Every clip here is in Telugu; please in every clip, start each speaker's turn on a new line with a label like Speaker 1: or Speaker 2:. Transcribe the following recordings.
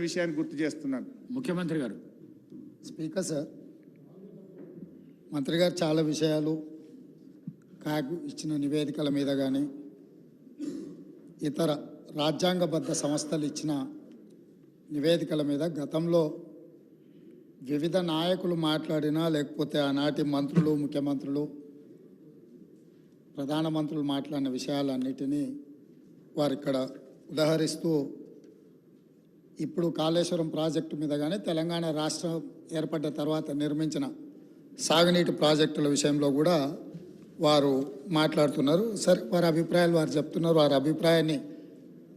Speaker 1: విషయాన్ని గుర్తు చేస్తున్నాను.
Speaker 2: ముఖ్యమంత్రి గారు.
Speaker 3: స్పీకర్ సార్, మంత్రి గారు చాలా విషయాలు కాగ్ ఇచ్చిన నివేదికల మీద కానీ ఇతర రాజ్యాంగబద్ధ సంస్థలు ఇచ్చిన నివేదికల మీద గతంలో వివిధ నాయకులు మాట్లాడినా లేకపోతే ఆనాటి మంత్రులు, ముఖ్యమంత్రులు, ప్రధానమంత్రులు మాట్లాడిన విషయాలన్నిటినీ వారు ఇక్కడ ఉదహరిస్తూ ఇప్పుడు కాళేశ్వరం ప్రాజెక్టు మీద కానీ తెలంగాణ రాష్ట్రం ఏర్పడ్డ తర్వాత నిర్మించిన సాగునీటి ప్రాజెక్టుల విషయంలో కూడా వారు మాట్లాడుతున్నారు. సరే, వారి అభిప్రాయాలు వారు చెప్తున్నారు. వారి అభిప్రాయాన్ని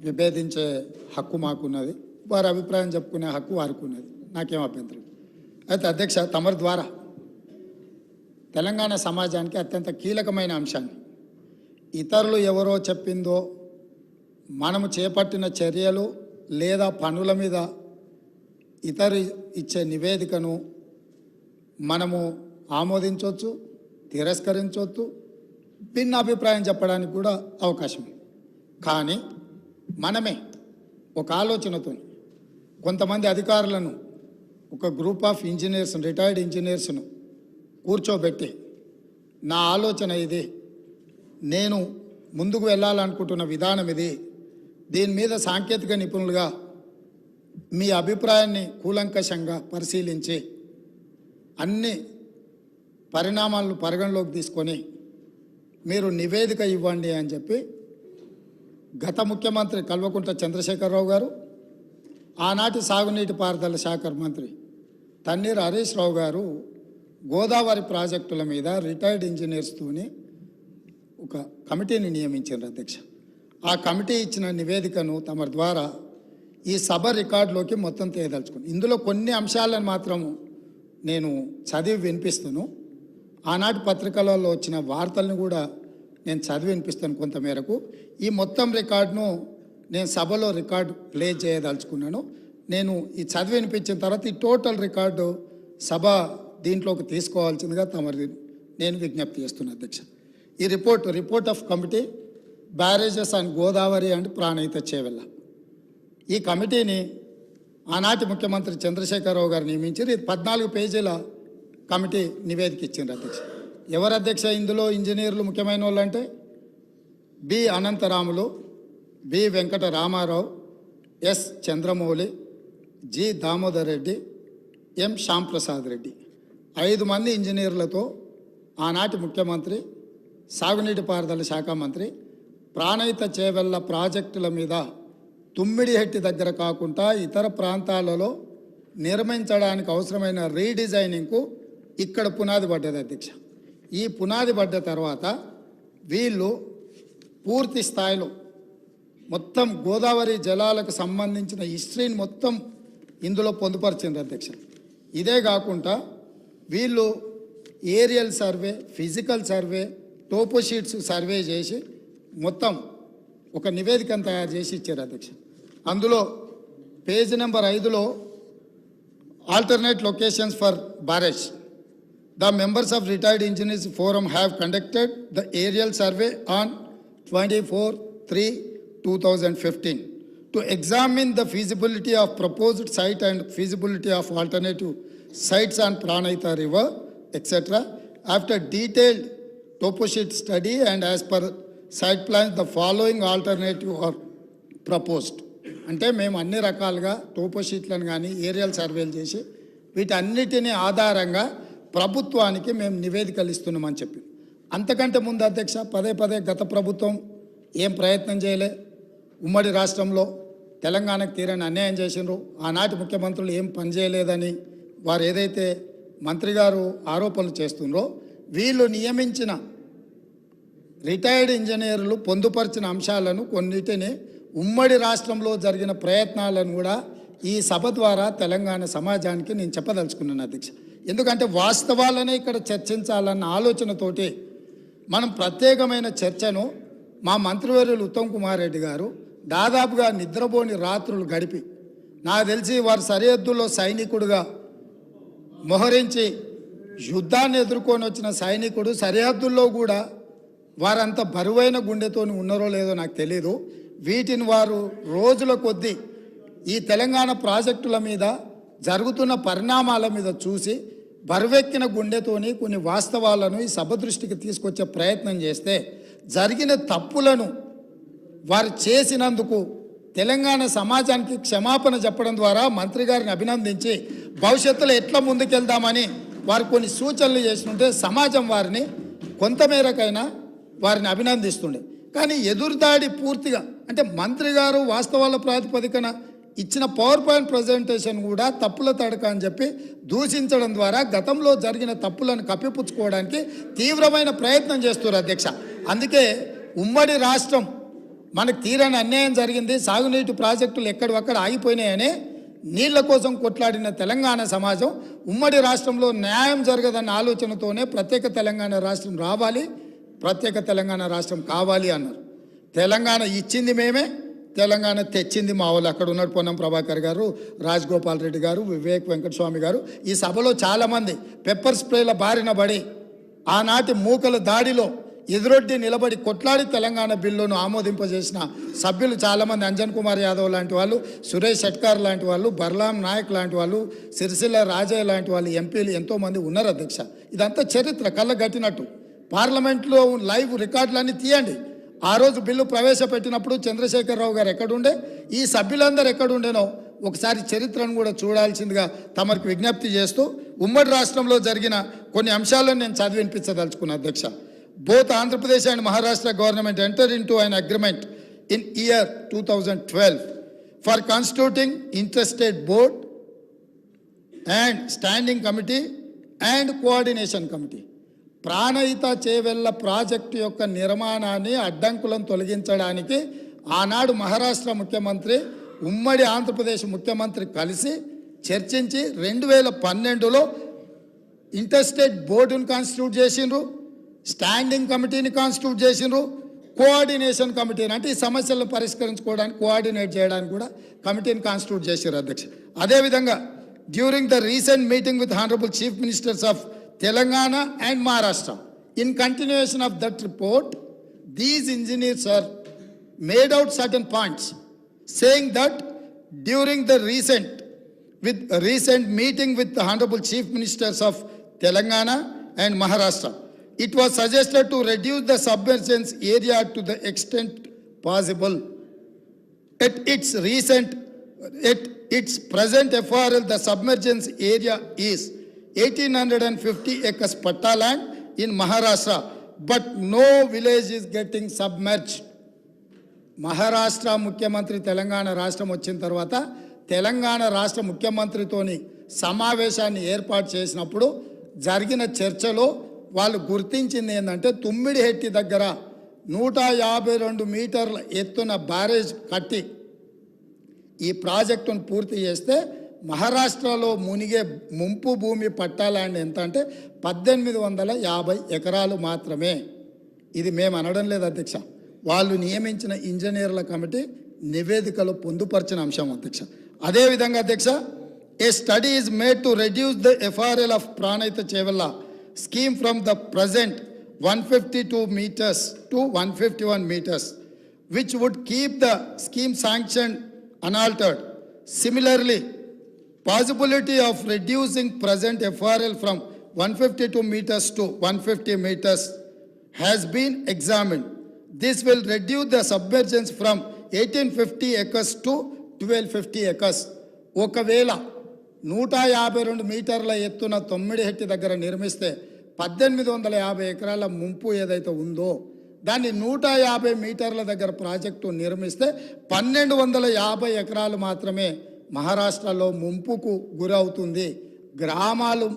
Speaker 3: విభేదించే హక్కు మాకున్నది, వారి అభిప్రాయం చెప్పుకునే హక్కు వారికి ఉన్నది. నాకేం అభ్యంతరం. అయితే అధ్యక్ష, తమరి ద్వారా తెలంగాణ సమాజానికి అత్యంత కీలకమైన అంశాన్ని ఇతరులు ఎవరో చెప్పిందో మనము చేపట్టిన చర్యలు లేదా పనుల మీద ఇతరు ఇచ్చే నివేదికను మనము ఆమోదించవచ్చు, తిరస్కరించవచ్చు, భిన్న అభిప్రాయం చెప్పడానికి కూడా అవకాశం ఉంది. కానీ మనమే ఒక ఆలోచనతో కొంతమంది అధికారులను, ఒక గ్రూప్ ఆఫ్ ఇంజనీర్స్, రిటైర్డ్ ఇంజనీర్స్ను కూర్చోబెట్టి నా ఆలోచన ఇది, నేను ముందుకు వెళ్ళాలనుకుంటున్న విధానం ఇది, దీని మీద సాంకేతిక నిపుణులుగా మీ అభిప్రాయాన్ని కూలంకషంగా పరిశీలించి అన్ని పరిణామాలను పరిగణలోకి తీసుకొని మీరు నివేదిక ఇవ్వండి అని చెప్పి గత ముఖ్యమంత్రి కల్వకుంట్ల చంద్రశేఖరరావు గారు, ఆనాటి సాగునీటి పారుదల శాఖ మంత్రి తన్నీర్ హరీష్ రావు గారు గోదావరి ప్రాజెక్టుల మీద రిటైర్డ్ ఇంజనీర్స్తోని ఒక కమిటీని నియమించారు అధ్యక్ష. ఆ కమిటీ ఇచ్చిన నివేదికను తమ ద్వారా ఈ సభ రికార్డులోకి మొత్తం తీయదలుచుకుని ఇందులో కొన్ని అంశాలను మాత్రము నేను చదివి వినిపిస్తాను. ఆనాటి పత్రికలలో వచ్చిన వార్తలను కూడా నేను చదివి వినిపిస్తాను కొంతమేరకు. ఈ మొత్తం రికార్డును నేను సభలో రికార్డు ప్లే చేయదలుచుకున్నాను. నేను ఈ చదివి వినిపించిన తర్వాత ఈ టోటల్ రికార్డు సభ దీంట్లోకి తీసుకోవాల్సిందిగా తమరి నేను విజ్ఞప్తి చేస్తున్నాను అధ్యక్ష. ఈ report of committee barrages and Godavari and Pranahita Chevella, ఈ కమిటీని ఆనాటి ముఖ్యమంత్రి చంద్రశేఖరరావు గారు నియమించారు. ఇది 14 పేజీల కమిటీ నివేదిక ఇచ్చింది అధ్యక్ష. ఎవరు అధ్యక్ష ఇందులో ఇంజనీర్లు ముఖ్యమైన వాళ్ళు అంటే B Anantaramulu, B Venkata Ramarao, S Chandramouli, G Damodar Reddy, M Shyamprasad Reddy, 5 మంది ఇంజనీర్లతో ఆనాటి ముఖ్యమంత్రి, సాగునీటి పారుదల శాఖ మంత్రి ప్రాణహిత చేవెళ్ళ ప్రాజెక్టుల మీద తుమ్మిడిహెట్టి దగ్గర కాకుండా ఇతర ప్రాంతాలలో నిర్మించడానికి అవసరమైన రీడిజైనింగ్కు ఇక్కడ పునాది పడ్డది అధ్యక్ష. ఈ పునాది పడ్డ తర్వాత వీళ్ళు పూర్తి స్థాయిలో మొత్తం గోదావరి జలాలకు సంబంధించిన హిస్టరీని మొత్తం ఇందులో పొందుపరిచింది అధ్యక్ష. ఇదే కాకుండా వీళ్ళు aerial survey, physical survey, toposheets survey చేసి మొత్తం ఒక నివేదికను తయారు చేసి ఇచ్చారు అధ్యక్ష. అందులో పేజ్ నెంబర్ 5లో alternate locations for barrage, the members of retired engineers forum have conducted the aerial survey on 24/3/2015 to examine the feasibility of proposed site and feasibility of alternative sites on Pranahita River, etc. After detailed toposheet study and as per site plans, the following alternative are proposed. అంటే మేము అన్ని రకాలుగా టోపోషీట్లను కానీ ఏరియల్ సర్వేలు చేసి వీటన్నిటిని ఆధారంగా ప్రభుత్వానికి మేము నివేదికలు ఇస్తున్నామని చెప్పి, అంతకంటే ముందు అధ్యక్ష పదే గత ప్రభుత్వం ఏం ప్రయత్నం చేయలే. ఉమ్మడి రాష్ట్రంలో తెలంగాణకు తీరని అన్యాయం చేసినారు. ఆనాటి ముఖ్యమంత్రులు ఏం పని చేయలేదని వారు ఏదైతే మంత్రి గారు ఆరోపణలు చేస్తున్నారో, వీళ్ళు నియమించిన రిటైర్డ్ ఇంజనీర్లు పొందుపరిచిన అంశాలను కొన్నిటిని ఉమ్మడి రాష్ట్రంలో జరిగిన ప్రయత్నాలను కూడా ఈ సభ ద్వారా తెలంగాణ సమాజానికి నేను చెప్పదలుచుకున్నాను అధ్యక్ష. ఎందుకంటే వాస్తవాలనే ఇక్కడ చర్చించాలన్న ఆలోచనతోటి మనం ప్రత్యేకమైన చర్చను మా మంత్రివర్యులు ఉత్తమ్ కుమార్ రెడ్డి గారు దాదాపుగా నిద్రపోని రాత్రులు గడిపి, నాకు తెలిసి వారు సరిహద్దుల్లో సైనికుడుగా మోహరించి యుద్ధాన్ని ఎదుర్కొని వచ్చిన సైనికుడు సరిహద్దుల్లో కూడా వారంత బరువైన గుండెతో ఉన్నారో లేదో నాకు తెలీదు. వీటిని వారు రోజుల కొద్దీ ఈ తెలంగాణ ప్రాజెక్టుల మీద జరుగుతున్న పరిణామాల మీద చూసి బరువెక్కిన గుండెతోని కొన్ని వాస్తవాలను ఈ సభ దృష్టికి తీసుకొచ్చే ప్రయత్నం చేస్తే జరిగిన తప్పులను వారు చేసినందుకు తెలంగాణ సమాజానికి క్షమాపణ చెప్పడం ద్వారా మంత్రి గారిని అభినందించి భవిష్యత్తులో ఎట్లా ముందుకెళ్దామని వారు కొన్ని సూచనలు చేస్తుంటే సమాజం వారిని కొంతమేరకైనా వారిని అభినందిస్తుండే. కానీ ఎదురుదాడి పూర్తిగా అంటే మంత్రి గారు వాస్తవాల ప్రాతిపదికన ఇచ్చిన పవర్ పాయింట్ ప్రజెంటేషన్ కూడా తప్పుల తడక అని చెప్పి దూషించడం ద్వారా గతంలో జరిగిన తప్పులను కప్పిపుచ్చుకోవడానికి తీవ్రమైన ప్రయత్నం చేస్తున్నారు అధ్యక్ష. అందుకే ఉమ్మడి రాష్ట్రం మనకు తీరని అన్యాయం జరిగింది, సాగునీటి ప్రాజెక్టులు ఎక్కడొక్కడ ఆగిపోయినాయని నీళ్ల కోసం కొట్లాడిన తెలంగాణ సమాజం ఉమ్మడి రాష్ట్రంలో న్యాయం జరగదన్న ఆలోచనతోనే ప్రత్యేక తెలంగాణ రాష్ట్రం రావాలి, ప్రత్యేక తెలంగాణ రాష్ట్రం కావాలి అన్నారు. తెలంగాణ ఇచ్చింది మేమే, తెలంగాణ తెచ్చింది మా వాళ్ళు. అక్కడ ఉన్నాడు పొన్నం ప్రభాకర్ గారు, రాజగోపాల్ రెడ్డి గారు, వివేక్ వెంకటస్వామి గారు. ఈ సభలో చాలామంది పెప్పర్ స్ప్రేల బారిన పడి ఆనాటి మూకల దాడిలో ఎదురొడ్డి నిలబడి కొట్లాడి తెలంగాణ బిల్లును ఆమోదింపజేసిన సభ్యులు చాలామంది, అంజన్ కుమార్ యాదవ్ లాంటి వాళ్ళు, సురేష్ షెట్కార్ లాంటి వాళ్ళు, బర్లాం నాయక్ లాంటి వాళ్ళు, సిరిసిల్ల రాజయ్య లాంటి వాళ్ళు ఎంపీలు ఎంతోమంది ఉన్నారు అధ్యక్ష. ఇదంతా చరిత్ర కళ్ళగట్టినట్టు. పార్లమెంట్లో లైవ్ రికార్డులన్నీ తీయండి. ఆ రోజు బిల్లు ప్రవేశపెట్టినప్పుడు చంద్రశేఖరరావు గారు ఎక్కడుండే, ఈ సభ్యులందరూ ఎక్కడుండేనో ఒకసారి చరిత్రను కూడా చూడాల్సిందిగా తమకు విజ్ఞప్తి చేస్తూ ఉమ్మడి రాష్ట్రంలో జరిగిన కొన్ని అంశాలను నేను చదివి వినిపించదలుచుకున్నాను అధ్యక్ష. Both Andhra Pradesh and Maharashtra government entered into an agreement in year 2012 for constituting interstate board and standing committee and coordination committee. Pranahita Chevella project యొక్క నిర్మాణాన్ని అడ్డంకులను తొలగించడానికి ఆనాడు మహారాష్ట్ర ముఖ్యమంత్రి ఉమ్మడి ఆంధ్రప్రదేశ్ ముఖ్యమంత్రి కలిసి చర్చించి 2012లో ఇంటర్స్టేట్ బోర్డును కాన్స్టిట్యూట్ చేసిండ్రు, స్టాండింగ్ కమిటీని కాన్స్టిట్యూట్ చేసిండ్రు, కోఆర్డినేషన్ కమిటీని అంటే ఈ సమస్యలను పరిష్కరించుకోవడానికి కోఆర్డినేట్ చేయడానికి కూడా కమిటీని కాన్స్టిట్యూట్ చేశారు అధ్యక్ష. అదేవిధంగా during the recent meeting with honourable chief ministers of Telangana and Maharashtra, in continuation of that report, these engineers are made out certain points, saying that during the recent meeting with the Honorable Chief Ministers of Telangana and Maharashtra, it was suggested to reduce the submergence area to the extent possible. At its present FRL, the submergence area is 1850 acres patta land in Maharashtra, but no village is getting submerged. Maharashtra ముఖ్యమంత్రి తెలంగాణ రాష్ట్రం వచ్చిన తర్వాత తెలంగాణ రాష్ట్ర ముఖ్యమంత్రితోని సమావేశాన్ని ఏర్పాటు చేసినప్పుడు జరిగిన చర్చలో వాళ్ళు గుర్తించింది ఏంటంటే తుమ్మిడిహెట్టి దగ్గర 152 మీటర్ల ఎత్తున బ్యారేజ్ కట్టి ఈ ప్రాజెక్టును పూర్తి చేస్తే మహారాష్ట్రలో మునిగే ముంపు భూమి పట్టా ల్యాండ్ ఎంత అంటే 1850 ఎకరాలు మాత్రమే. ఇది మేము అనడం లేదు అధ్యక్ష, వాళ్ళు నియమించిన ఇంజనీర్ల కమిటీ నివేదికలో పొందుపరిచిన అంశం అధ్యక్ష. అదేవిధంగా అధ్యక్ష, a study is made to reduce the FRL of Pranahita Chevella scheme from the present 152 meters to 151 meters, which would keep the scheme sanctioned unaltered. Similarly, possibility of reducing present FRL from 152 meters to 150 meters has been examined. This will reduce the submergence from 1850 acres to 1250 acres. ఒకవేళ 152 మీటర్ల ఎత్తున తొమ్మిడిహెట్టి దగ్గర నిర్మిస్తే 1850 ఎకరాల ముంపు ఏదైతే ఉందో దాన్ని 150 మీటర్ల దగ్గర ప్రాజెక్టు నిర్మిస్తే 1250 ఎకరాలు మాత్రమే మహారాష్ట్రలో ముంపుకు గురవుతుంది. గ్రామాలు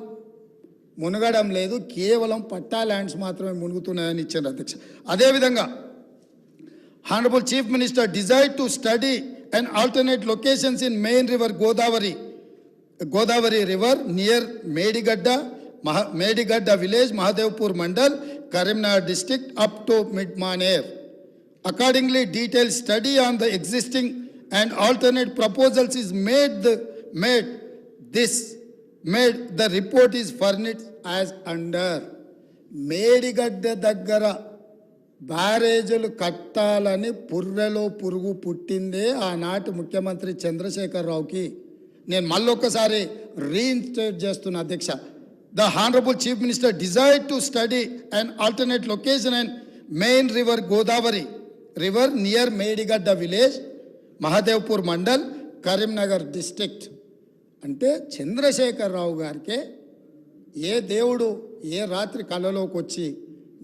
Speaker 3: మునగడం లేదు, కేవలం పట్టా ల్యాండ్స్ మాత్రమే మునుగుతున్నాయని ఇచ్చారు అధ్యక్ష. అదేవిధంగా honourable chief minister desired to study and alternate locations in main river Godavari river near Medigadda village, Mahadevpur mandal, Karimnagar district up to Mid-Maner. Accordingly, detailed study on the existing and alternate proposals is made. The report is furnished as under. Medigadda దగ్గర బ్యారేజీలు కట్టాలని పుర్రెలో పురుగు పుట్టిందే ఆనాటి ముఖ్యమంత్రి చంద్రశేఖరరావుకి. నేను మళ్ళొక్కసారి రీఇన్స్టేట్ చేస్తున్న అధ్యక్ష. The honourable chief minister desired to study and alternate location and main river Godavari river near Medigadda village, Mahadevpur mandal, Karimnagar district. అంటే చంద్రశేఖరరావు గారికే ఏ దేవుడు ఏ రాత్రి కళ్ళలోకి వచ్చి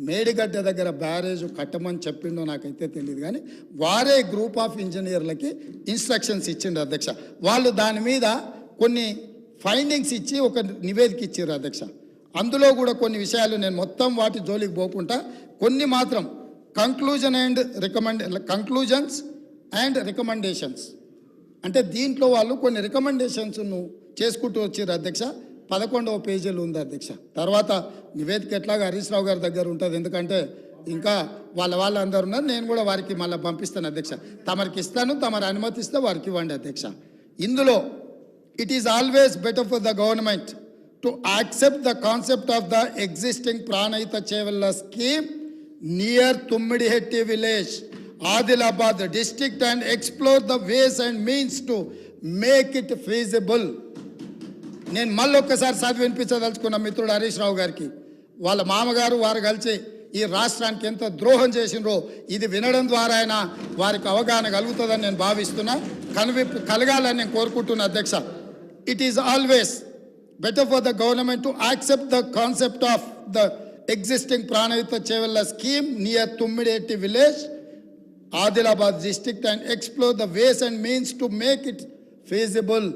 Speaker 3: మేడిగడ్డ దగ్గర బ్యారేజ్ కట్టమని చెప్పిండో నాకైతే తెలియదు, కానీ వారే గ్రూప్ ఆఫ్ ఇంజనీర్లకి ఇన్స్ట్రక్షన్స్ ఇచ్చిండ్రు అధ్యక్ష. వాళ్ళు దాని మీద కొన్ని ఫైండింగ్స్ ఇచ్చి ఒక నివేదిక ఇచ్చారు అధ్యక్ష. అందులో కూడా కొన్ని విషయాలు నేను మొత్తం వాటి జోలికి పోకుండా కొన్ని మాత్రం కంక్లూజన్స్ అండ్ రికమెండేషన్స్ అంటే దీంట్లో వాళ్ళు కొన్ని రికమెండేషన్స్ను చేసుకుంటూ వచ్చారు అధ్యక్ష. 11వ పేజీలు ఉంది అధ్యక్ష. తర్వాత నివేదిక ఎట్లాగా హరీష్ రావు గారి దగ్గర ఉంటుంది, ఎందుకంటే ఇంకా వాళ్ళందరూ ఉన్నారు. నేను కూడా వారికి మళ్ళీ పంపిస్తాను అధ్యక్ష. తమరికి ఇస్తాను, తమరు అనుమతిస్తే వారికి ఇవ్వండి అధ్యక్ష. ఇందులో it is always better for the government to accept the concept of the existing Pranahita Chevella scheme near Tummidihatti village, Adilabad district and explore the ways and means to make it feasible. నేను మళ్ళొక్కసారి చదివి వినిపించదలుచుకున్న మిత్రుడు హరీష్ రావు గారికి, వాళ్ళ మామగారు వారు కలిసి ఈ రాష్ట్రానికి ఎంత ద్రోహం చేసినరో ఇది వినడం ద్వారా అయినా వారికి అవగాహన కలుగుతుందని నేను భావిస్తున్నా, కనువిప్పు కలగాలని నేను కోరుకుంటున్నా అధ్యక్ష. It is always better for the government to accept the concept of the existing Pranahita Chevella scheme near Tummidihatti village, Adilabad district and explore the ways and means to make it feasible.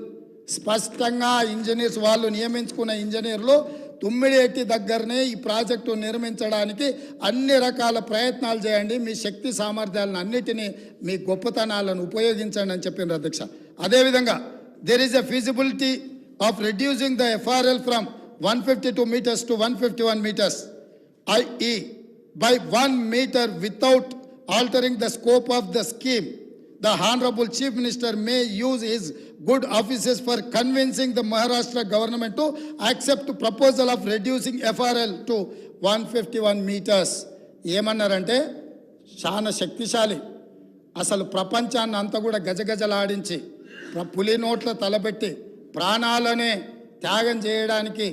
Speaker 3: స్పష్టంగా ఇంజనీర్స్ వాళ్ళు నియమించుకున్న ఇంజనీర్లు తుమ్మిడిహెట్టి దగ్గరనే ఈ ప్రాజెక్టు నిర్మించడానికి అన్ని రకాల ప్రయత్నాలు చేయండి, మీ శక్తి సామర్థ్యాలను అన్నిటినీ మీ గొప్పతనాలను ఉపయోగించండి అని చెప్పిండ్రు అధ్యక్ష. అదేవిధంగా there is a feasibility of reducing the FRL from 152 meters to 151 meters, i.e. by 1 meter without altering the scope of the scheme. The Honorable Chief Minister may use his good offices for convincing the Maharashtra government to accept proposal of reducing FRL to 151 meters. ఏమన్నారంటే చాలా శక్తిశాలి, అసలు ప్రపంచాన్ని అంతా కూడా గజగజలాడించి పులి నోట్ల తలపెట్టి ప్రాణాలనే త్యాగం చేయడానికి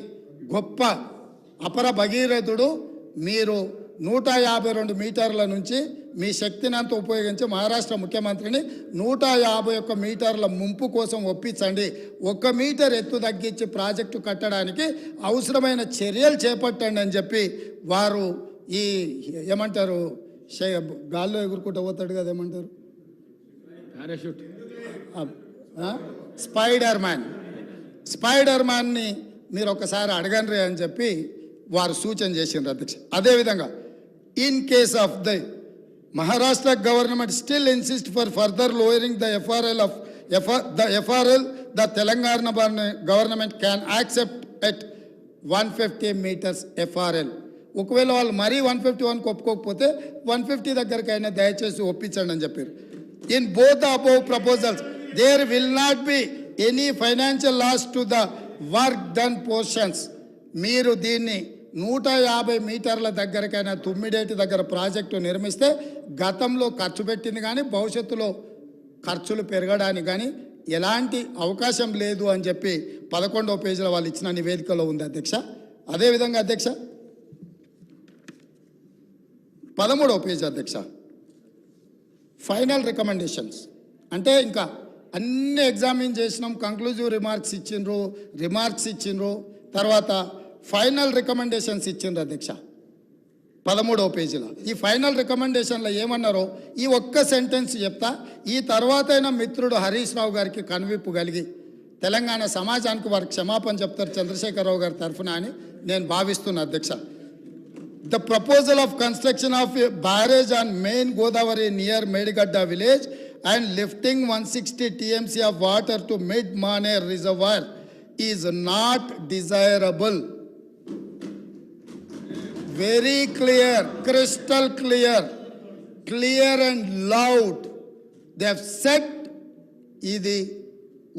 Speaker 3: గొప్ప అపర భగీరథుడు. మీరు 152 మీటర్ల నుంచి మీ శక్తిని అంతా ఉపయోగించి మహారాష్ట్ర ముఖ్యమంత్రిని 151 మీటర్ల ముంపు కోసం ఒప్పించండి, 1 మీటర్ ఎత్తు తగ్గించి ప్రాజెక్టు కట్టడానికి అవసరమైన చర్యలు చేపట్టండి అని చెప్పి వారు ఈ ఏమంటారు గాల్లో ఎగురుకుంటూ పోతాడు కదా, ఏమంటారు పారాషూట్, స్పైడర్ మ్యాన్ని మీరు ఒకసారి అడగండి అని చెప్పి వారు సూచన చేసిండ్రు అధ్యక్ష. అదేవిధంగా in case of the Maharashtra government still insist for further lowering the FRL, the Telangana government can accept at 150 meters FRL. ఒకవేళ వాళ్ళు మరీ 151 ఒప్పుకోకపోతే 150 దగ్గరకైనా దయచేసి ఒప్పించండి అని చెప్పారు. In both the above proposals there will not be any financial loss to the work done portions. మీరు దీన్ని 150 మీటర్ల దగ్గరకైనా తుమ్మిడేటి దగ్గర ప్రాజెక్టు నిర్మిస్తే గతంలో ఖర్చు పెట్టింది కానీ భవిష్యత్తులో ఖర్చులు పెరగడానికి కానీ ఎలాంటి అవకాశం లేదు అని చెప్పి 11వ పేజీలో వాళ్ళు ఇచ్చిన నివేదికలో ఉంది అధ్యక్ష. అదేవిధంగా అధ్యక్ష 13వ పేజీ అధ్యక్ష, ఫైనల్ రికమెండేషన్స్ అంటే ఇంకా అన్ని ఎగ్జామిన్ చేసినాం, కంక్లూజివ్ రిమార్క్స్ ఇచ్చిండ్రు, తర్వాత ఫైనల్ రికమెండేషన్స్ ఇచ్చిండ్రు అధ్యక్ష 13వ పేజీలో. ఈ ఫైనల్ రికమెండేషన్లో ఏమన్నారో ఈ ఒక్క సెంటెన్స్ చెప్తా, ఈ తర్వాతైనా మిత్రుడు హరీష్ రావు గారికి కనువిప్పు కలిగి తెలంగాణ సమాజానికి వారికి క్షమాపణ చెప్తారు చంద్రశేఖరరావు గారి తరఫున అని నేను భావిస్తున్నా అధ్యక్ష. The proposal of construction of barrage on main Godavari near Medigadda village and lifting 160 TMC of water to mid-Maner reservoir is not desirable. Very clear, crystal clear and loud. They have said ఇది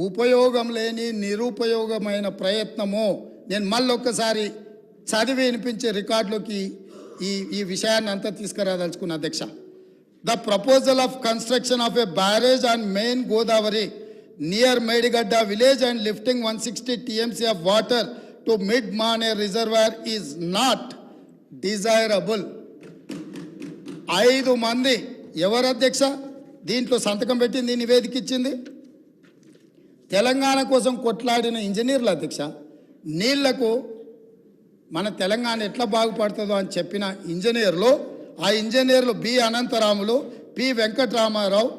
Speaker 3: ఉపయోగం లేని నిరుపయోగమైన ప్రయత్నము. నేను మళ్ళొక్కసారి చదివి వినిపించే రికార్డులోకి ఈ విషయాన్ని అంతా తీసుకురాదలుచుకున్న అధ్యక్ష. The proposal of construction of a barrage on main Godavari near Medigadda village and lifting 160 TMC of water to mid మానే రిజర్వాయర్ ఈజ్ నాట్ డిజైరబుల్. 5 మంది ఎవరు అధ్యక్ష దీంట్లో సంతకం పెట్టింది, నివేదిక ఇచ్చింది? తెలంగాణ కోసం కొట్లాడిన ఇంజనీర్లు అధ్యక్ష. నీళ్లకు మన తెలంగాణ ఎట్లా బాగుపడుతుందో అని చెప్పిన ఇంజనీర్లు, ఆ ఇంజనీర్లు B Anantharamulu, P Venkataramarao,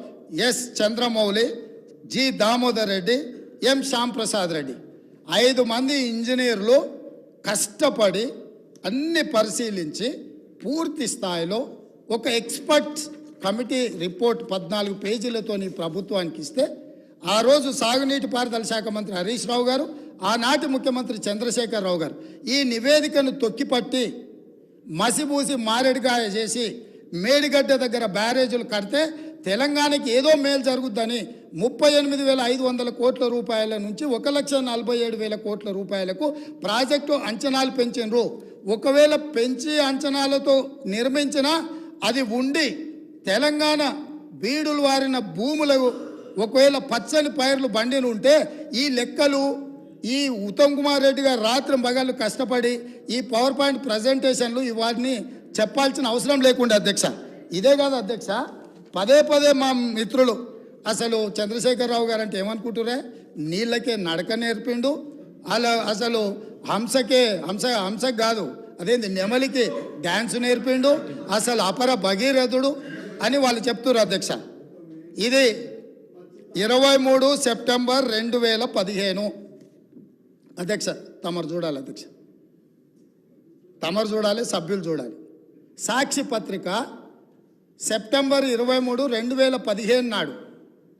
Speaker 3: S Chandramouli, G Damodar Reddy, M Shyamprasad Reddy. 5 మంది ఇంజనీర్లు కష్టపడి అన్ని పరిశీలించి పూర్తి స్థాయిలో ఒక ఎక్స్పర్ట్ కమిటీ రిపోర్ట్ 14 పేజీలతో ప్రభుత్వానికి ఇస్తే, ఆ రోజు సాగునీటి పారుదల శాఖ మంత్రి హరీష్ రావు గారు, ఆనాటి ముఖ్యమంత్రి చంద్రశేఖరరావు గారు ఈ నివేదికను తొక్కిపట్టి మసిబూసి మారేడుగాయ చేసి మేడిగడ్డ దగ్గర బ్యారేజీలు కడితే తెలంగాణకి ఏదో మేలు జరుగుద్దని 38,500 కోట్ల రూపాయల నుంచి 1,47,000 కోట్ల రూపాయలకు ప్రాజెక్టు అంచనాలు పెంచినరు. ఒకవేళ పెంచి అంచనాలతో నిర్మించినా అది ఉండి తెలంగాణ బీడులు వారిన భూములకు ఒకవేళ పచ్చని పైర్లు బండిని ఉంటే ఈ లెక్కలు ఈ ఉత్తమ్ కుమార్ రెడ్డి గారు రాత్రి పగళ్ళు కష్టపడి ఈ పవర్ పాయింట్ ప్రజెంటేషన్లు ఇవన్నీ చెప్పాల్సిన అవసరం లేకుండా అధ్యక్ష. ఇదే కాదు అధ్యక్ష, పదే మా మిత్రులు అసలు చంద్రశేఖరరావు గారు అంటే ఏమనుకుంటురే, నీళ్ళకే నడక నేర్పిండు, అలా అసలు హంసకు కాదు అదేంటి నెమలికి డ్యాన్స్ నేర్పిండు, అసలు అపర భగీరథుడు అని వాళ్ళు చెప్తున్నారు అధ్యక్ష. ఇది 23 సెప్టెంబర్ 2015 అధ్యక్ష. తమరు చూడాలి అధ్యక్ష, తమరు చూడాలి, సభ్యులు చూడాలి. సాక్షి పత్రిక సెప్టెంబర్ 23, 2015 నాడు,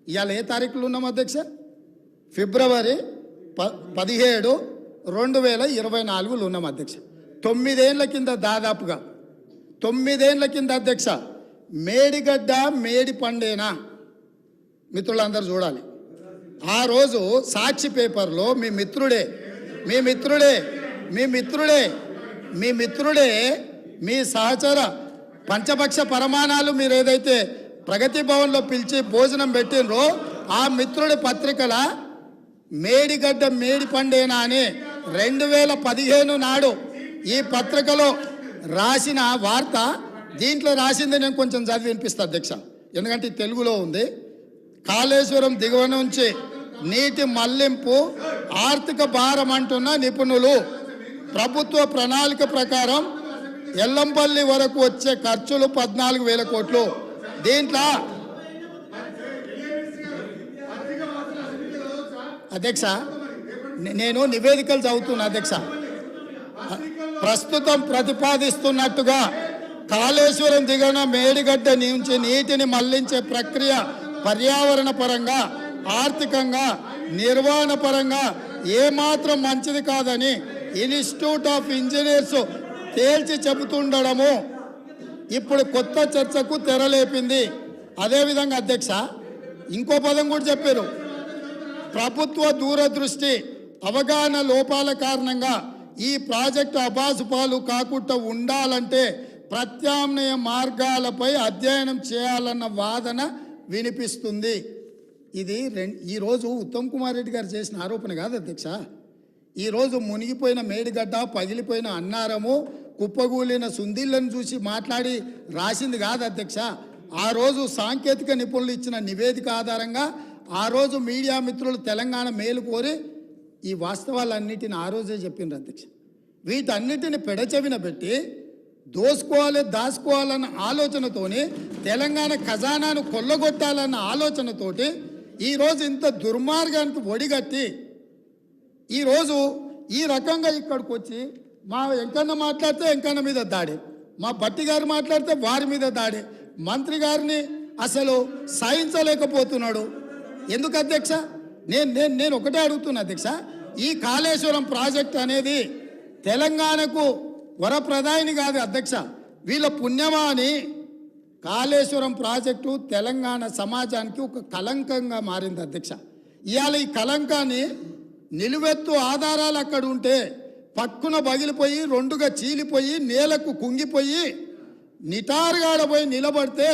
Speaker 3: ఇవాళ ఏ తారీఖులు ఉన్నాం అధ్యక్ష? ఫిబ్రవరి 17, 2024 ఉన్నాం అధ్యక్ష. 9 ఏళ్ల కింద, దాదాపుగా 9 ఏళ్ల కింద అధ్యక్ష, మేడిగడ్డ మేడి పండేనా మిత్రులందరూ చూడాలి. ఆ రోజు సాక్షి పేపర్లో మీ మిత్రుడే మీ సహచర పంచపక్ష పరమాణాలు మీరు ఏదైతే ప్రగతి భవన్లో పిలిచి భోజనం పెట్టినరో ఆ మిత్రుడి పత్రికల మేడిగడ్డ మేడి పండేనా అని 2015 నాడు ఈ పత్రికలో రాసిన వార్త, దీంట్లో రాసింది నేను కొంచెం చదివి వినిపిస్తా అధ్యక్ష, ఎందుకంటే తెలుగులో ఉంది. కాళేశ్వరం దిగువ నుంచి నీటి మళ్లింపు ఆర్థిక భారం అంటున్న నిపుణులు. ప్రభుత్వ ప్రణాళిక ప్రకారం ఎల్లంపల్లి వరకు వచ్చే ఖర్చులు 14,000 కోట్లు. దీంట్లో అధ్యక్ష నేను నివేదికలు చదువుతున్నా అధ్యక్ష. ప్రస్తుతం ప్రతిపాదిస్తున్నట్టుగా కాళేశ్వరం దిగువన మేడిగడ్డ నుంచి నీటిని మళ్లించే ప్రక్రియ పర్యావరణ పరంగా, ఆర్థికంగా, నిర్వహణ పరంగా ఏమాత్రం మంచిది కాదని ఇన్స్టిట్యూట్ ఆఫ్ ఇంజనీర్స్ తేల్చి చెబుతుండడము ఇప్పుడు కొత్త చర్చకు తెరలేపింది. అదేవిధంగా అధ్యక్ష ఇంకో పదం కూడా చెప్పారు, ప్రభుత్వ దూరదృష్టి అవగాహన లోపాల కారణంగా ఈ ప్రాజెక్టు అబాసుపాలు కాకుండా ఉండాలంటే ప్రత్యామ్నాయ మార్గాలపై అధ్యయనం చేయాలన్న వాదన వినిపిస్తుంది. ఇది ఈరోజు ఉత్తమ్ కుమార్ రెడ్డి గారు చేసిన ఆరోపణ కాదు అధ్యక్ష. ఈరోజు మునిగిపోయిన మేడిగడ్డ, పగిలిపోయిన అన్నారము, కుప్పగూలిన సుందిళ్లను చూసి మాట్లాడి రాసింది కాదు అధ్యక్ష. ఆ రోజు సాంకేతిక నిపుణులు ఇచ్చిన నివేదిక ఆధారంగా ఆ రోజు మీడియా మిత్రులు తెలంగాణ మేలు కోరి ఈ వాస్తవాలన్నిటిని ఆ రోజే చెప్పిండ్రు అధ్యక్ష. వీటన్నిటిని పెడచెవిన పెట్టి దాచుకోవాలన్న ఆలోచనతోని, తెలంగాణ ఖజానాను కొల్లగొట్టాలన్న ఆలోచనతోటి ఈరోజు ఇంత దుర్మార్గానికి ఒడిగట్టి ఈరోజు ఈ రకంగా ఇక్కడికి వచ్చి మా వెంకన్న మాట్లాడితే వెంకన్న మీద దాడి, మా భట్టి గారు మాట్లాడితే వారి మీద దాడి, మంత్రి గారిని అసలు సహించలేకపోతున్నాడు. ఎందుకు అధ్యక్ష? నేను ఒకటే అడుగుతున్నా అధ్యక్ష, ఈ కాళేశ్వరం ప్రాజెక్ట్ అనేది తెలంగాణకు వరప్రదాయిని కాదు అధ్యక్ష, వీళ్ళ పుణ్యమా అని కాళేశ్వరం ప్రాజెక్టు తెలంగాణ సమాజానికి ఒక కలంకంగా మారింది అధ్యక్ష. ఇవాళ ఈ కలంకాన్ని నిలువెత్తు ఆధారాలు అక్కడ ఉంటే పక్కున పగిలిపోయి రెండుగా చీలిపోయి నేలకు కుంగిపోయి నిటారుగాడపోయి నిలబడితే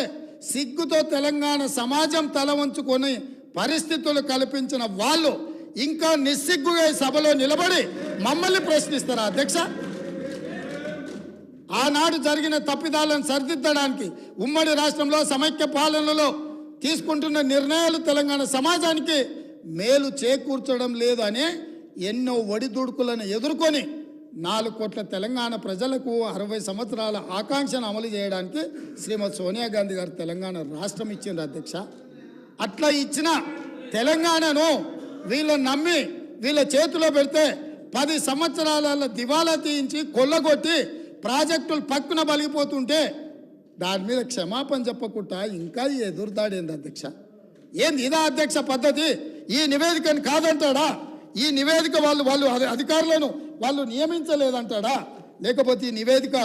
Speaker 3: సిగ్గుతో తెలంగాణ సమాజం తల వంచుకొని పరిస్థితులు కల్పించిన వాళ్ళు ఇంకా నిస్సిగ్గుగా ఈ సభలో నిలబడి మమ్మల్ని ప్రశ్నిస్తారా అధ్యక్ష? ఆనాడు జరిగిన తప్పిదాలను సరిదిద్దడానికి ఉమ్మడి రాష్ట్రంలో సమైక్య పాలనలో తీసుకుంటున్న నిర్ణయాలు తెలంగాణ సమాజానికి మేలు చేకూర్చడం లేదు అనే ఎన్నో ఒడిదుడుకులను ఎదుర్కొని 4 కోట్ల తెలంగాణ ప్రజలకు 60 సంవత్సరాల ఆకాంక్షను అమలు చేయడానికి శ్రీమతి సోనియా గాంధీ గారు తెలంగాణ రాష్ట్రం ఇచ్చింది అధ్యక్ష. అట్లా ఇచ్చిన తెలంగాణను వీళ్ళని నమ్మి వీళ్ళ చేతిలో పెడితే 10 సంవత్సరాల దివాలా తీయించి కొల్లగొట్టి ప్రాజెక్టులు పక్కున బలిగిపోతుంటే దాని మీద క్షమాపణ చెప్పకుండా ఇంకా ఎదురుదాడి ఏంది అధ్యక్ష? ఏంది ఇదా అధ్యక్ష పద్ధతి? ఈ నివేదికను కాదంటాడా? ఈ నివేదిక వాళ్ళు అధికారులను వాళ్ళు నియమించలేదంటాడా? లేకపోతే ఈ నివేదిక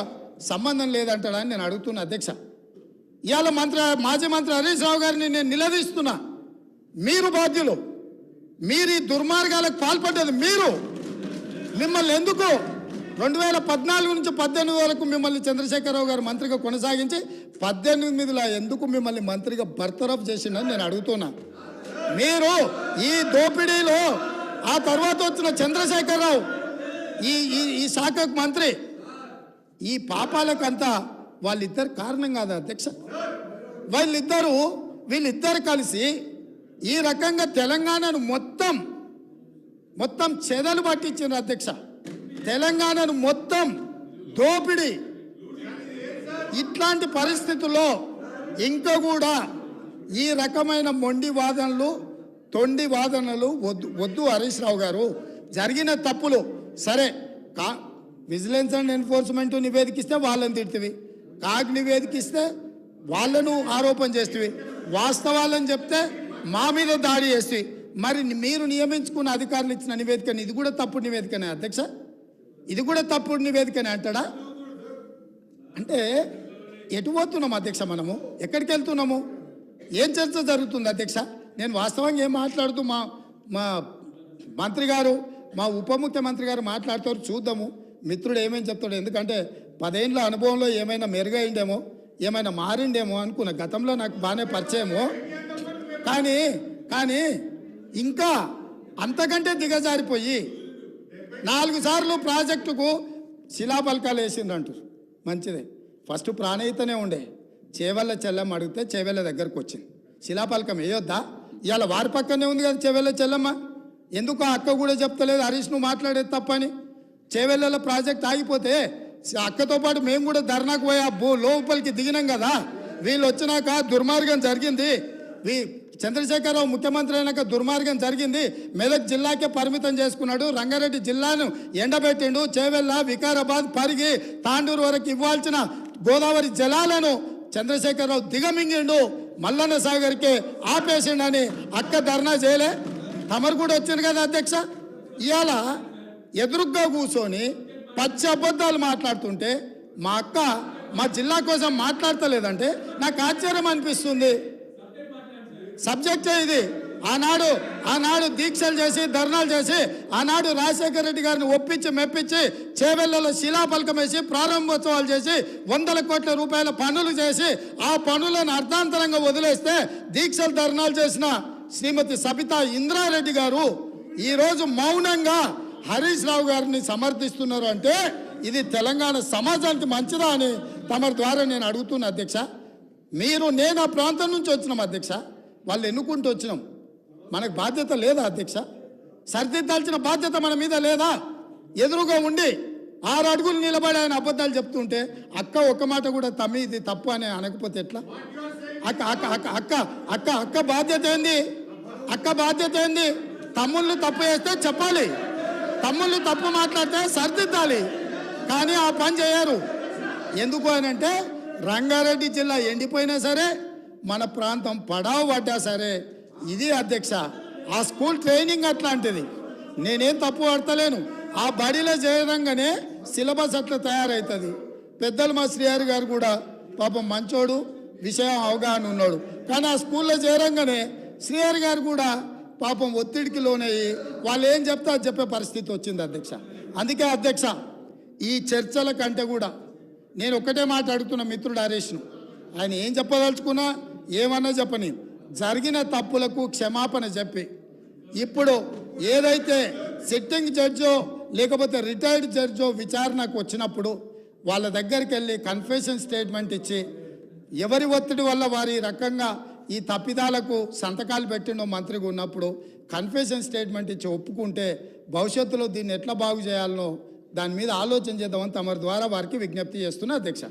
Speaker 3: సంబంధం లేదంటాడా అని నేను అడుగుతున్నా అధ్యక్ష. ఇవాళ మాజీ మంత్రి హరీష్ రావు గారిని నేను నిలదీస్తున్నా. మీరు బాధ్యులు, మీరు ఈ దుర్మార్గాలకు పాల్పడ్డది మీరు. మిమ్మల్ని ఎందుకు 2014 నుంచి 18 వరకు మిమ్మల్ని చంద్రశేఖరరావు గారు మంత్రిగా కొనసాగించి 18లో ఎందుకు మిమ్మల్ని మంత్రిగా బర్తరఫ్ చేసిందని నేను అడుగుతున్నా. మీరు ఈ దోపిడీలో ఆ తర్వాత వచ్చిన చంద్రశేఖరరావు ఈ శాఖకు మంత్రి, ఈ పాపాలకంతా వాళ్ళిద్దరు కారణం కాదా అధ్యక్ష? వీళ్ళిద్దరు కలిసి ఈ రకంగా తెలంగాణను మొత్తం చెదలు పట్టించారు అధ్యక్ష. తెలంగాణను మొత్తం దోపిడి. ఇట్లాంటి పరిస్థితుల్లో ఇంకా కూడా ఈ రకమైన మొండి వాదనలు తొండి వాదనలు వద్దు హరీష్ రావు గారు. జరిగిన తప్పులు సరే, విజిలెన్స్ అండ్ ఎన్ఫోర్స్మెంట్ నివేదికిస్తే వాళ్ళని తిడుతుంది, నివేదికిస్తే వాళ్ళను ఆరోపణ చేస్తుంది, వాస్తవాలను చెప్తే మా మీద దాడి చేస్తుంది. మరి మీరు నియమించుకున్న అధికారులు ఇచ్చిన నివేదికని ఇది కూడా తప్పుడు నివేదికనే అధ్యక్ష? ఇది కూడా తప్పుడు నివేదికనే అంటాడా? అంటే ఎటు పోతున్నాము అధ్యక్ష? మనము ఎక్కడికి వెళ్తున్నాము? ఏం చర్చ జరుగుతుంది అధ్యక్ష? నేను వాస్తవంగా ఏం మాట్లాడుతూ మా మంత్రి గారు, మా ఉప ముఖ్యమంత్రి గారు మాట్లాడతారు, చూద్దాము మిత్రుడు ఏమేమి చెప్తాడు. ఎందుకంటే 10 ఏళ్ళ అనుభవంలో ఏమైనా మెరుగైండేమో, ఏమైనా మారిండేమో అనుకున్న. గతంలో నాకు బాగానే పరిచయమో, కానీ ఇంకా అంతకంటే దిగజారిపోయి 4 సార్లు ప్రాజెక్టుకు శిలాపలకాలు వేసిందంటారు. మంచిదే, ఫస్ట్ ప్రాణహితనే ఉండే, చేవెళ్ళ చెల్లమ్మ అడిగితే చేవెళ్ళ దగ్గరకు వచ్చింది. శిలాపలకం వేయొద్దా? ఇవాళ వారి పక్కనే ఉంది కదా చేవెళ్ళ చెల్లమ్మ. ఎందుకు ఆ అక్క కూడా చెప్తలేదు హరీష్ నువ్వు మాట్లాడేది తప్పని? చేవెళ్ళ ప్రాజెక్ట్ ఆగిపోతే అక్కతో పాటు మేము కూడా ధర్నాకు పోయి లోపలికి దిగినాం కదా. వీళ్ళు వచ్చినాక దుర్మార్గం జరిగింది, చంద్రశేఖరరావు ముఖ్యమంత్రి అయినాక దుర్మార్గం జరిగింది. మెదక్ జిల్లాకే పరిమితం చేసుకున్నాడు, రంగారెడ్డి జిల్లాను ఎండబెట్టిండు, చేవెళ్ళ వికారాబాద్ పరిగి తాండూరు వరకు ఇవ్వాల్సిన గోదావరి జలాలను చంద్రశేఖరరావు దిగమింగిండు, మల్లన్న సాగర్కి ఆపేసిండని అక్క ధర్నా చేయలే? తమరు కూడా వచ్చింది కదా అధ్యక్ష. ఇవాళ ఎదురుగ్గా కూర్చొని పచ్చి అబద్ధాలు మాట్లాడుతుంటే మా అక్క మా జిల్లా కోసం మాట్లాడతలేదంటే నాకు ఆశ్చర్యం అనిపిస్తుంది. సబ్జెక్టే ఇది. ఆనాడు దీక్షలు చేసి ధర్నాలు చేసి ఆనాడు రాజశేఖర రెడ్డి గారిని ఒప్పించి మెప్పించి చేవెళ్లలో శిలాఫలకం వేసి ప్రారంభోత్సవాలు చేసి 100 కోట్ల రూపాయల పనులు చేసి ఆ పనులను అర్థాంతరంగా వదిలేస్తే దీక్షలు ధర్నాలు చేసిన శ్రీమతి సబితా ఇంద్రారెడ్డి గారు ఈరోజు మౌనంగా హరీష్ రావు గారిని సమర్థిస్తున్నారు అంటే ఇది తెలంగాణ సమాజానికి మంచిదా అని తమ ద్వారా నేను అడుగుతున్నా అధ్యక్ష. నేను ఆ ప్రాంతం నుంచి వచ్చినాం అధ్యక్ష, వాళ్ళు ఎన్నుకుంటూ వచ్చినాం, మనకు బాధ్యత లేదా అధ్యక్ష? సరిదిద్దాల్సిన బాధ్యత మన మీద లేదా? ఎదురుగా ఉండి 6 అడుగులు నిలబడి ఆయన అబద్ధాలు చెప్తుంటే అక్క ఒక్క మాట కూడా తమ్మి ఇది తప్పు అని అనకపోతే ఎట్లా? అక్క బాధ్యత ఏంది? అక్క బాధ్యత ఏంది? తమ్ముళ్ళు తప్పు చేస్తే చెప్పాలి, తమ్ముళ్ళు తప్పు మాట్లాడితే సరిదిద్దాలి. కానీ ఆ పని చేయరు. ఎందుకు అని అంటే రంగారెడ్డి జిల్లా ఎండిపోయినా సరే, మన ప్రాంతం పడావు పడ్డా సరే, ఇది అధ్యక్ష ఆ స్కూల్ ట్రైనింగ్ అట్లాంటిది. నేనేం తప్పు పడతలేను. ఆ బడిలో చేరంగానే సిలబస్ అట్లా తయారవుతుంది. పెద్దలు మా శ్రీహరి గారు కూడా పాపం మంచోడు, విషయం అవగాహన ఉన్నాడు. కానీ ఆ స్కూల్లో చేరంగానే శ్రీహరి గారు కూడా పాపం ఒత్తిడికి లోనయ్యి వాళ్ళు ఏం చెప్తే అది చెప్పే పరిస్థితి వచ్చింది అధ్యక్ష. అందుకే అధ్యక్ష, ఈ చర్చల కంటే కూడా నేను ఒక్కటే మాట అడుగుతున్న మిత్రుడు హరీష్ను, ఆయన ఏం చెప్పదలుచుకున్నా ఏమన్నా చెప్పని, జరిగిన తప్పులకు క్షమాపణ చెప్పి ఇప్పుడు ఏదైతే సిట్టింగ్ జడ్జో లేకపోతే రిటైర్డ్ జడ్జో విచారణకు వచ్చినప్పుడు వాళ్ళ దగ్గరికి వెళ్ళి కన్ఫెషన్ స్టేట్మెంట్ ఇచ్చి ఎవరి ఒత్తిడి వల్ల వారి రకంగా ఈ తప్పిదాలకు సంతకాలు పెట్టిండో మంత్రిగా ఉన్నప్పుడు కన్ఫెషన్ స్టేట్మెంట్ ఇచ్చి ఒప్పుకుంటే భవిష్యత్తులో దీన్ని ఎట్లా బాగు చేయాలనో దాని మీద ఆలోచన చేద్దామని తమరి ద్వారా వారికి విజ్ఞప్తి చేస్తున్నా అధ్యక్ష.